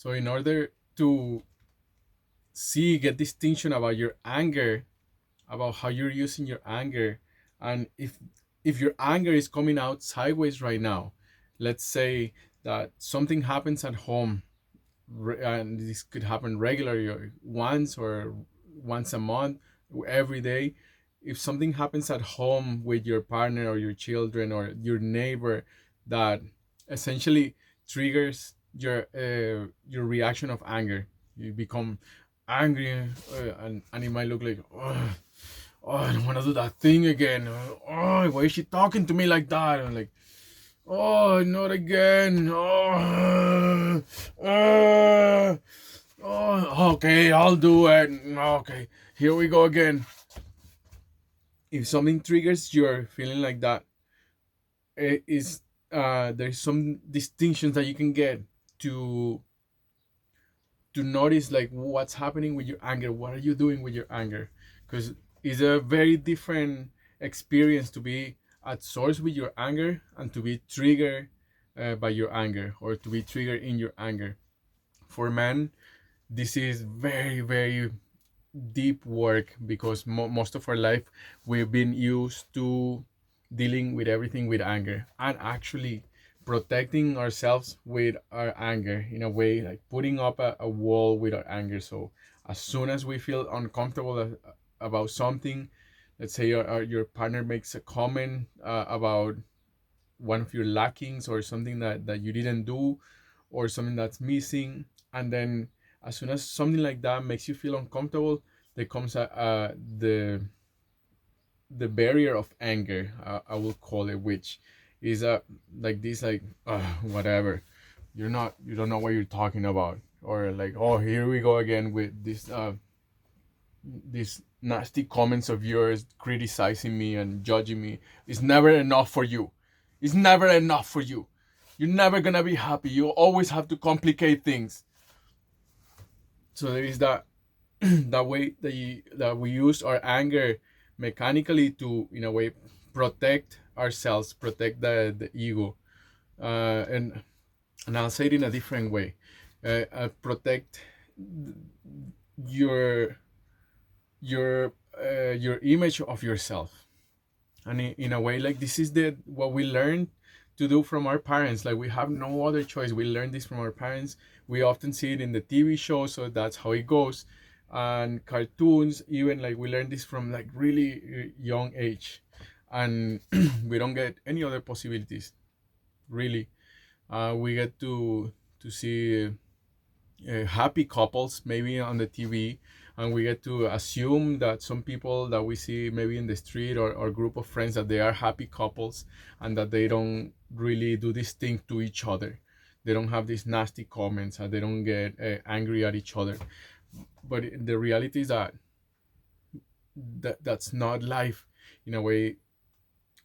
So in order to get distinction about your anger, about how you're using your anger, and if your anger is coming out sideways right now, let's say that something happens at home, and this could happen regularly, or once a month, every day. If something happens at home with your partner or your children or your neighbor that essentially triggers your reaction of anger, you become angry, and it might look like, oh, I don't want to do that thing again. Oh, why is she talking to me like that? And like, oh, not again. Okay, I'll do it. Okay, here we go again. If something triggers your feeling like that, it is there's some distinctions that you can get to notice like what's happening with your anger. What are you doing with your anger? Because it's a very different experience to be at source with your anger and to be triggered by your anger, or to be triggered in your anger. For men, this is very, very deep work, because most of our life we've been used to dealing with everything with anger, and actually protecting ourselves with our anger, in a way like putting up a wall with our anger. So as soon as we feel uncomfortable about something, let's say your partner makes a comment about one of your lackings, or something that you didn't do, or something that's missing, and then as soon as something like that makes you feel uncomfortable, there comes the barrier of anger, I will call it, which is like this, like, whatever, you don't know what you're talking about, or like, oh, here we go again with these nasty comments of yours, criticizing me and judging me. It's never enough for you. It's never enough for you. You're never gonna be happy. You always have to complicate things. So there is that that way that we use our anger mechanically to, in a way, protect ourselves, protect the ego, and I'll say it in a different way. Protect your your image of yourself, and in a way, like, this is the what we learned to do from our parents. Like, we have no other choice. We learn this from our parents. We often see it in the TV show, so that's how it goes. And cartoons, even, like, we learn this from like really young age, and we don't get any other possibilities, really. We get to see happy couples maybe on the TV, and we get to assume that some people that we see maybe in the street, or group of friends, that they are happy couples, and that they don't really do this thing to each other. They don't have these nasty comments, and they don't get angry at each other. But the reality is that that's not life. In a way,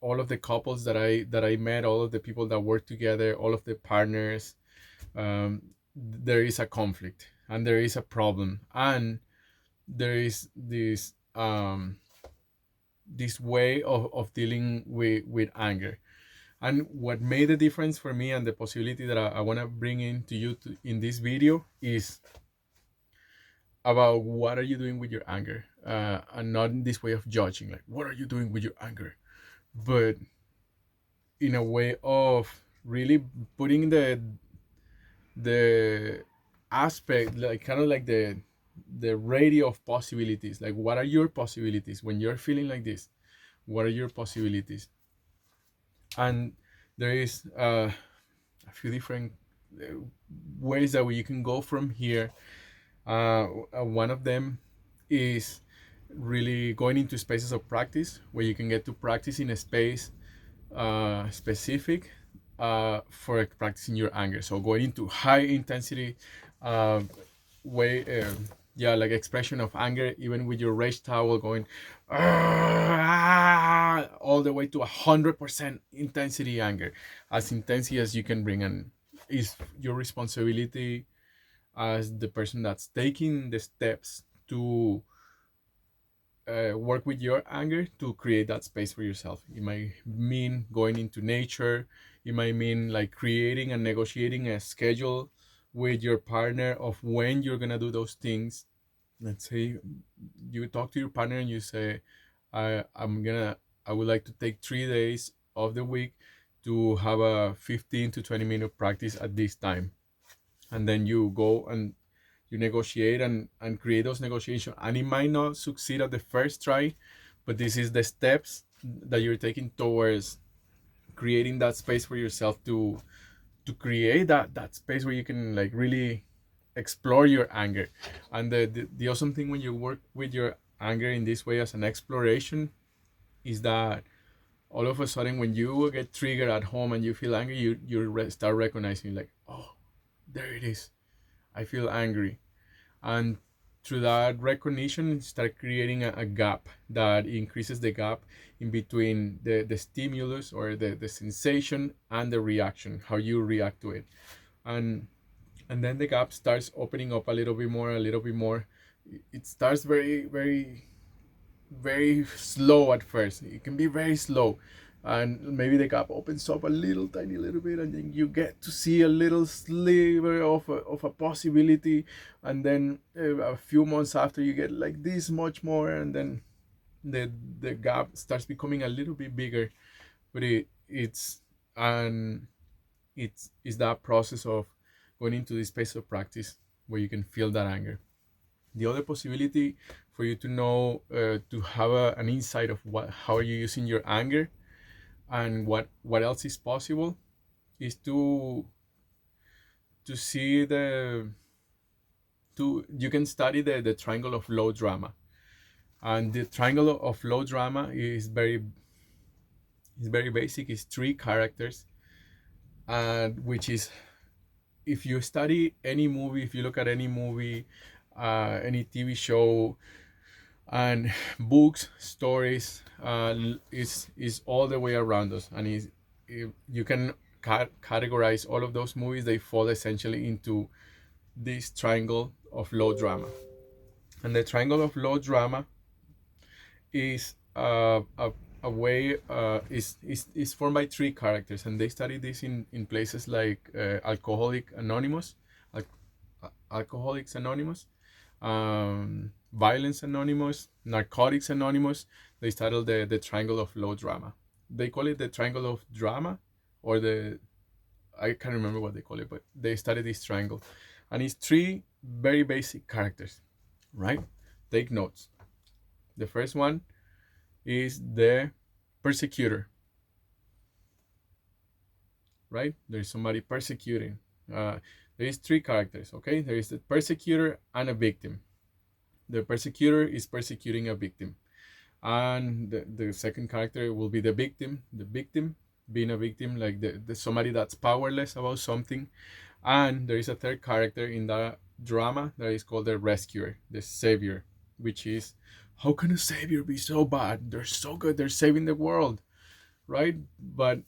all of the couples that I met, all of the people that work together, all of the partners, there is a conflict, and there is a problem, and there is this way of dealing with anger. And what made the difference for me, and the possibility that I want to bring into you in this video, is about what are you doing with your anger, and not in this way of judging, like, what are you doing with your anger, but in a way of really putting the aspect, like, kind of like the radio of possibilities. Like, what are your possibilities when you're feeling like this? What are your possibilities? And there is a few different uh, ways that you can go from here. One of them is really going into spaces of practice, where you can get to practice in a space specific for practicing your anger. So going into high intensity uh, way, yeah, like expression of anger, even with your rage towel, going all the way to 100% intensity anger, as intensity as you can bring. And is your responsibility as the person that's taking the steps to work with your anger, to create that space for yourself. It might mean going into nature. It might mean like creating and negotiating a schedule with your partner of when you're gonna do those things. Let's say you talk to your partner and you say, I would like to take 3 days of the week to have a 15 to 20 minute practice at this time. And then you go and you negotiate and create those negotiations. And it might not succeed at the first try, but this is the steps that you're taking towards creating that space for yourself to create that space where you can like really explore your anger. And the awesome thing when you work with your anger in this way as an exploration is that all of a sudden when you get triggered at home and you feel angry, you start recognizing like, oh, there it is, I feel angry. And through that recognition start creating a gap that increases the gap in between the stimulus or the sensation and the reaction, how you react to it. And then the gap starts opening up a little bit more, a little bit more. It starts very very slow at first. It can be very slow, and maybe the gap opens up a little tiny little bit, and then you get to see a little sliver of a possibility. And then a few months after, you get like this much more, and then the gap starts becoming a little bit bigger. But it's that process of going into this space of practice where you can feel that anger. The other possibility for you to know, to have an insight of how are you using your anger and what else is possible, is to see you can study the triangle of low drama. And the triangle of low drama is very basic. It's three characters, and which is, if you study any movie, if you look at any movie, any TV show, and books, stories, is all the way around us. And you can categorize all of those movies. They fall essentially into this triangle of low drama. And the triangle of low drama is a way, is formed by three characters, and they study this in places like Alcoholics Anonymous, Violence Anonymous, Narcotics Anonymous. They study the triangle of low drama. They call it the triangle of drama, or I can't remember what they call it, but they study this triangle. And it's three very basic characters, right? Take notes. The first one is the persecutor, right? There's somebody persecuting. There is three characters, okay? There is the persecutor and a victim. The persecutor is persecuting a victim. And the second character will be the victim. The victim being a victim, like the somebody that's powerless about something. And there is a third character in that drama that is called the rescuer, the savior, which is, how can a savior be so bad? They're so good. They're saving the world, right? But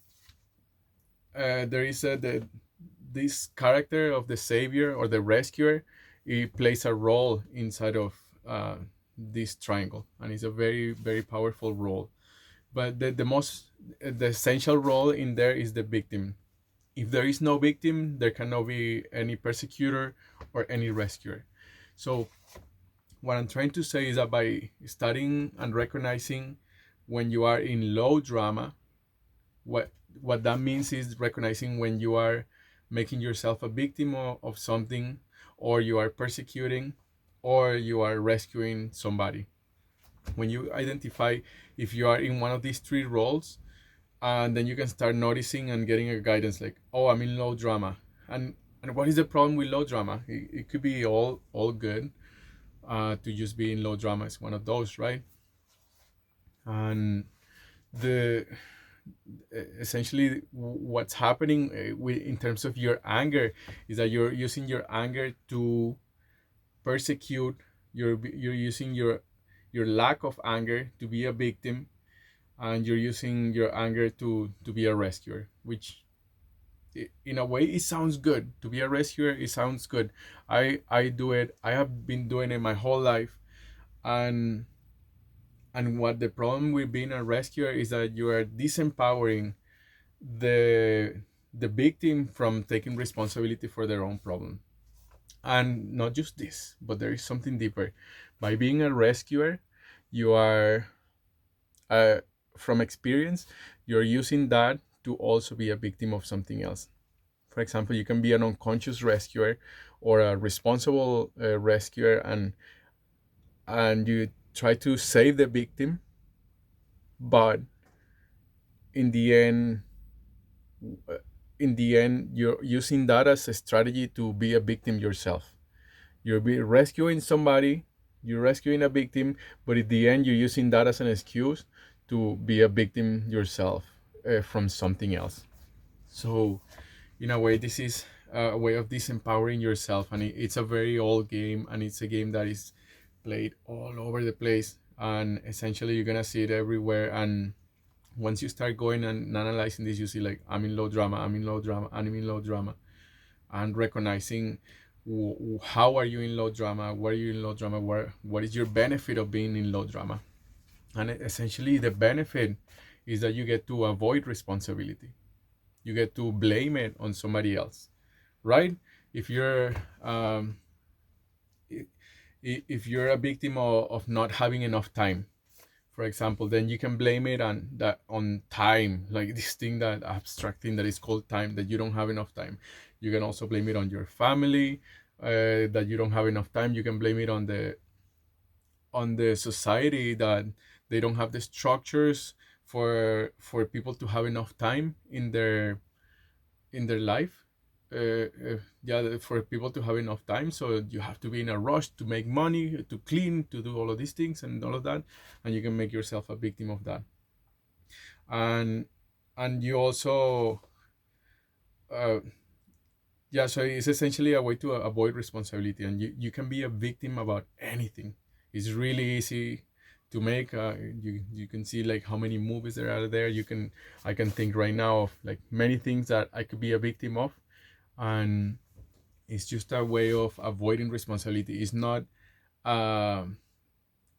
there is this character of the savior or the rescuer. It plays a role inside of this triangle, and it's a very very powerful role. But the essential role in there is the victim. If there is no victim, there cannot be any persecutor or any rescuer. So what I'm trying to say is that by studying and recognizing when you are in low drama, what that means is recognizing when you are making yourself a victim of something, or you are persecuting, or you are rescuing somebody. When you identify if you are in one of these three roles, and then you can start noticing and getting a guidance like, oh, I'm in low drama. And what is the problem with low drama? It could be all good. To just be in low drama is one of those, right? And essentially what's happening in terms of your anger is that you're using your anger to persecute. You're using your lack of anger to be a victim, and you're using your anger to be a rescuer, which in a way it sounds good. To be a rescuer, it sounds good. I do it. I have been doing it my whole life. And what the problem with being a rescuer is that you are disempowering the victim from taking responsibility for their own problem. And not just this, but there is something deeper. By being a rescuer, you are, uh, from experience, you're using that to also be a victim of something else. For example, you can be an unconscious rescuer or a responsible rescuer, and you try to save the victim, but in the end, uh, you're using that as a strategy to be a victim yourself. You're rescuing somebody, you're rescuing a victim, but at the end, you're using that as an excuse to be a victim yourself, from something else. So, in a way, this is a way of disempowering yourself, and it's a very old game, and it's a game that is played all over the place, and essentially, you're gonna see it everywhere. And once you start going and analyzing this, you see like, I'm in low drama, I'm in low drama, I'm in low drama, and recognizing how are you in low drama, where are you in low drama, what is your benefit of being in low drama. And essentially the benefit is that you get to avoid responsibility, you get to blame it on somebody else, right? If you're um, if you're a victim of not having enough time, for example, then you can blame it on time, like this thing, that abstract thing that is called time, that you don't have enough time. You can also blame it on your family, that you don't have enough time. You can blame it on the society, that they don't have the structures for people to have enough time in their life. Yeah, for people to have enough time, so you have to be in a rush to make money, to clean, to do all of these things and all of that, and you can make yourself a victim of that. And you also, uh, yeah, so it's essentially a way to avoid responsibility, and you can be a victim about anything. It's really easy to make. You can see like how many movies there are there. I can think right now of like many things that I could be a victim of, and it's just a way of avoiding responsibility. Uh,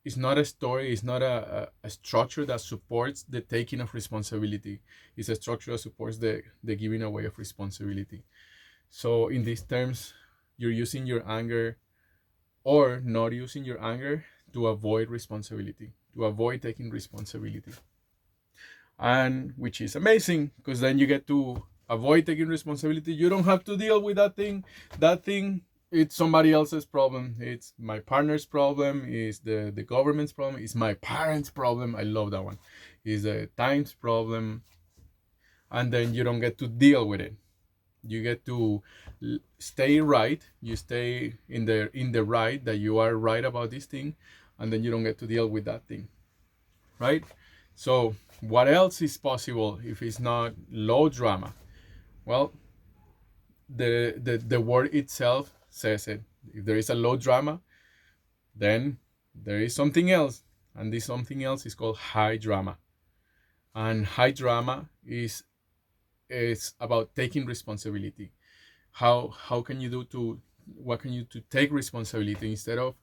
it's not a story, it's not a structure that supports the taking of responsibility. It's a structure that supports the giving away of responsibility. So in these terms, you're using your anger or not using your anger to avoid responsibility, to avoid taking responsibility. And which is amazing, because then you get to avoid taking responsibility. You don't have to deal with that thing. That thing, it's somebody else's problem. It's my partner's problem, it's the government's problem, it's my parents' problem. I love that one. It's the time's problem. And then you don't get to deal with it. You get to stay right. You stay in the right, that you are right about this thing, and then you don't get to deal with that thing, right? So what else is possible if it's not low drama? Well, the word itself says it. If there is a low drama, then there is something else, and this something else is called high drama. And high drama is about taking responsibility. How can you do to what can you to take responsibility instead of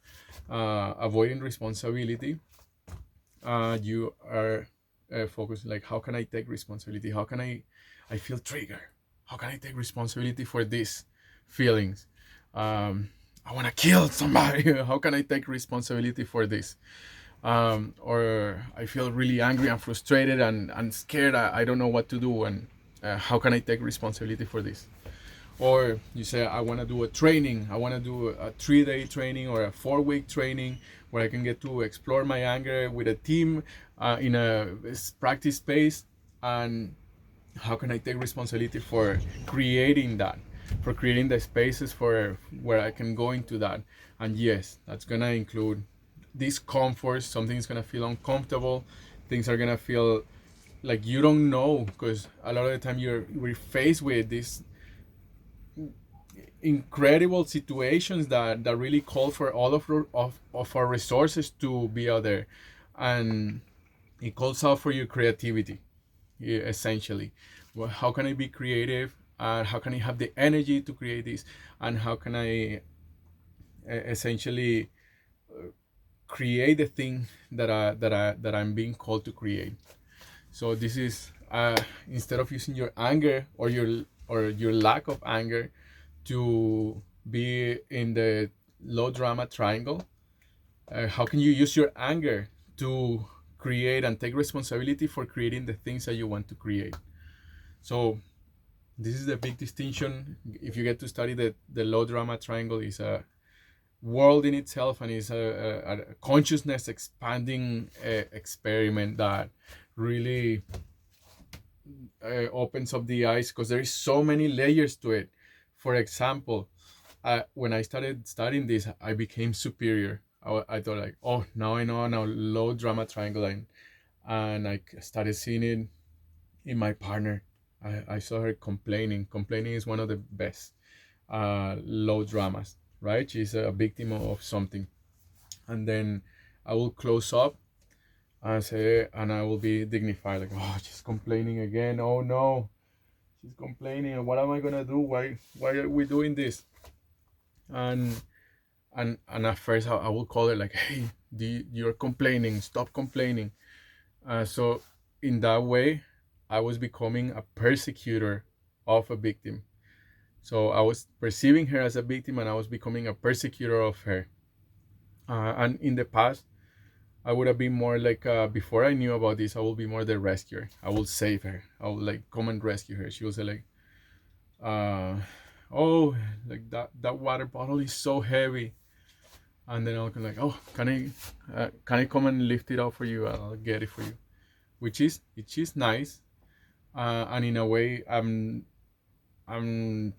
avoiding responsibility? You are focused like, how can I take responsibility? How can I feel triggered? How can I take responsibility for these feelings? I want to kill somebody. How can I take responsibility for this? Or I feel really angry and frustrated and scared. I don't know what to do. And how can I take responsibility for this? Or you say, I want to do a training. I want to do a 3-day training or a 4-week training where I can get to explore my anger with a team in a practice space. And how can I take responsibility for creating that, for creating the spaces for where I can go into that? And yes, that's gonna include discomfort. Something's gonna feel uncomfortable. Things are gonna feel like you don't know, because a lot of the time we're faced with these incredible situations that really call for all of our resources to be out there, and it calls out for your creativity, essentially. Well, how can I be creative, and how can I have the energy to create this, and how can I essentially create the thing that I'm being called to create. So this is instead of using your anger or your lack of anger to be in the low drama triangle, how can you use your anger to create and take responsibility for creating the things that you want to create? So this is the big distinction. If you get to study the low drama triangle, is a world in itself, and is a consciousness expanding experiment that really opens up the eyes, because there is so many layers to it. For example, when I started studying this, I became superior. I thought like, oh, now I know now low drama triangle, and I started seeing it in my partner. I saw her complaining. Complaining is one of the best low dramas, right? She's a victim of something, and then I will close up and say, and I will be dignified, like, oh, she's complaining again. Oh no, she's complaining. What am I gonna do? Why are we doing this? And at first I will call her like, hey, you're complaining. Stop complaining. So in that way, I was becoming a persecutor of a victim. So I was perceiving her as a victim, and I was becoming a persecutor of her. And in the past, I would have been more like, before I knew about this, I will be more the rescuer. I will save her. I will like come and rescue her. She will say like, oh, like that water bottle is so heavy. And then I'll be like, oh, can I come and lift it up for you? I'll get it for you. Which is nice. And in a way, I'm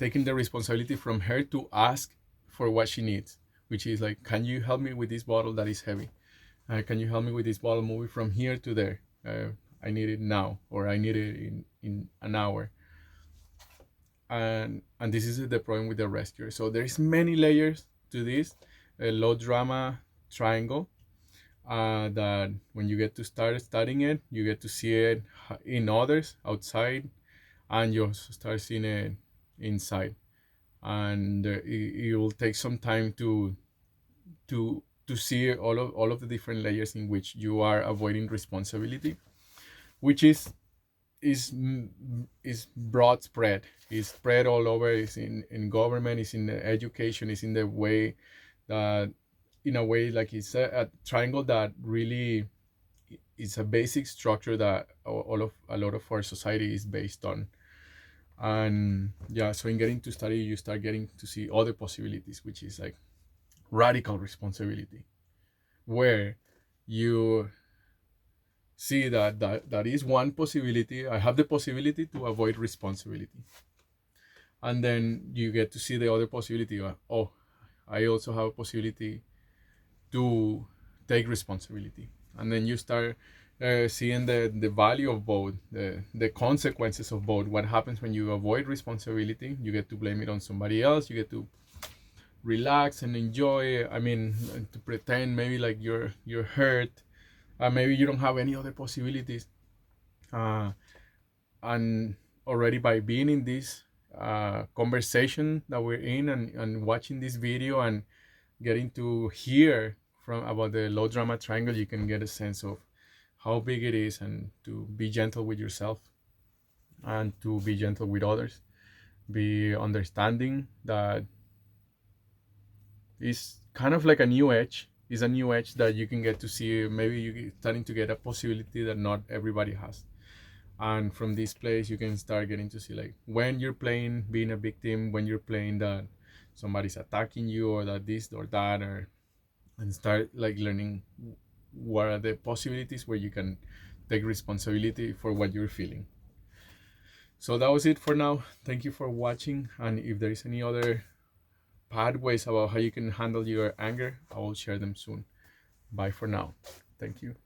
taking the responsibility from her to ask for what she needs, which is like, can you help me with this bottle that is heavy? Can you help me with this bottle, moving from here to there? I need it now, or I need it in an hour. And this is the problem with the rescuer. So there is many layers to this low drama triangle, that when you get to start studying it, you get to see it in others outside, and you also start seeing it inside. And it will take some time to see all of the different layers in which you are avoiding responsibility, which is broad spread. Is spread all over. Is in government. Is in the education. Is in the way that, in a way, like it's a triangle that really is a basic structure that a lot of our society is based on. And yeah, so in getting to study, you start getting to see other possibilities, which is like radical responsibility, where you see that is one possibility. I have the possibility to avoid responsibility, and then you get to see the other possibility. Oh, I also have a possibility to take responsibility. And then you start seeing the value of both, the consequences of both. What happens when you avoid responsibility? You get to blame it on somebody else. You get to relax and enjoy. I mean, to pretend maybe like you're hurt. Maybe you don't have any other possibilities. And already by being in this conversation that we're in, and watching this video, and getting to hear from about the low drama triangle, you can get a sense of how big it is, and to be gentle with yourself, and to be gentle with others. Be understanding that is kind of like a new edge. Is a new edge that you can get to see. Maybe you're starting to get a possibility that not everybody has. And from this place, you can start getting to see like when you're playing being a victim, when you're playing that somebody's attacking you, or that this or that, and start like learning what are the possibilities where you can take responsibility for what you're feeling. So that was it for now. Thank you for watching. And if there is any other pathways about how you can handle your anger, I will share them soon. Bye for now. Thank you.